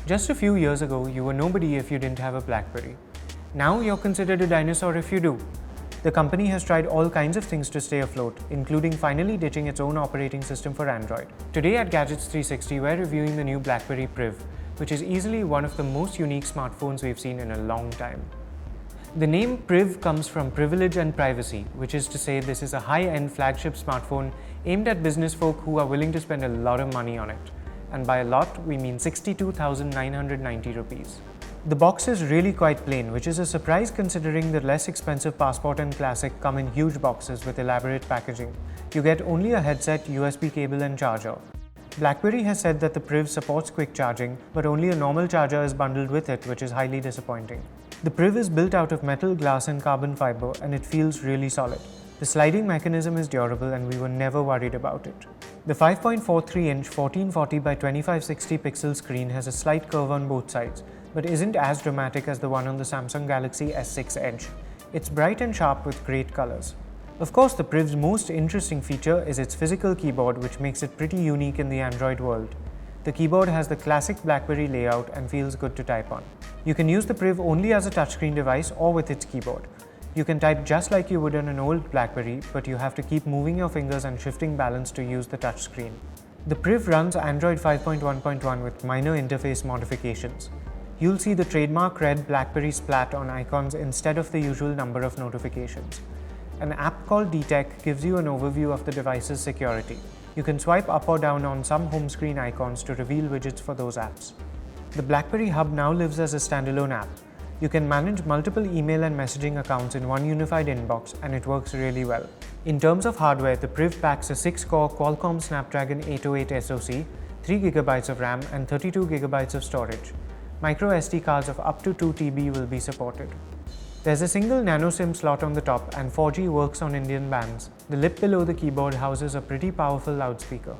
Just a few years ago, you were nobody if you didn't have a BlackBerry. Now you're considered a dinosaur if you do. The company has tried all kinds of things to stay afloat, including finally ditching its own operating system for Android. Today at Gadgets 360, we're reviewing the new BlackBerry Priv, which is easily one of the most unique smartphones we've seen in a long time. The name Priv comes from privilege and privacy, which is to say this is a high-end flagship smartphone aimed at business folk who are willing to spend a lot of money on it. And by a lot, we mean 62,990 rupees. The box is really quite plain, which is a surprise considering the less expensive Passport and Classic come in huge boxes with elaborate packaging. You get only a headset, USB cable and charger. BlackBerry has said that the Priv supports quick charging, but only a normal charger is bundled with it, which is highly disappointing. The Priv is built out of metal, glass and carbon fiber, and it feels really solid. The sliding mechanism is durable and we were never worried about it. The 5.43-inch 1440 by 2560 pixel screen has a slight curve on both sides, but isn't as dramatic as the one on the Samsung Galaxy S6 Edge. It's bright and sharp with great colors. Of course, the Priv's most interesting feature is its physical keyboard, which makes it pretty unique in the Android world. The keyboard has the classic BlackBerry layout and feels good to type on. You can use the Priv only as a touchscreen device or with its keyboard. You can type just like you would on an old BlackBerry, but you have to keep moving your fingers and shifting balance to use the touchscreen. The Priv runs Android 5.1.1 with minor interface modifications. You'll see the trademark red BlackBerry splat on icons instead of the usual number of notifications. An app called Detect gives you an overview of the device's security. You can swipe up or down on some home screen icons to reveal widgets for those apps. The BlackBerry Hub now lives as a standalone app. You can manage multiple email and messaging accounts in one unified inbox, and it works really well. In terms of hardware, the Priv packs a 6-core Qualcomm Snapdragon 808 SoC, 3GB of RAM and 32GB of storage. Micro SD cards of up to 2 TB will be supported. There's a single nano SIM slot on the top and 4G works on Indian bands. The lip below the keyboard houses a pretty powerful loudspeaker.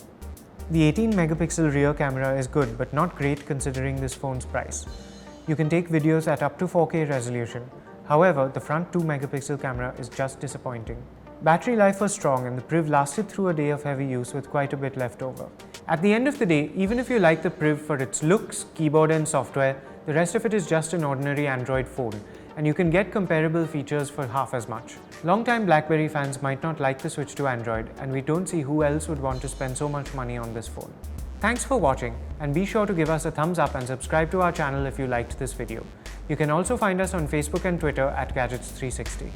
The 18-megapixel rear camera is good but not great considering this phone's price. You can take videos at up to 4K resolution. However, the front 2-megapixel camera is just disappointing. Battery life was strong and the Priv lasted through a day of heavy use with quite a bit left over. At the end of the day, even if you like the Priv for its looks, keyboard and software, the rest of it is just an ordinary Android phone, and you can get comparable features for half as much. Long-time BlackBerry fans might not like the switch to Android, and we don't see who else would want to spend so much money on this phone. Thanks for watching, and be sure to give us a thumbs up and subscribe to our channel if you liked this video. You can also find us on Facebook and Twitter at Gadgets360.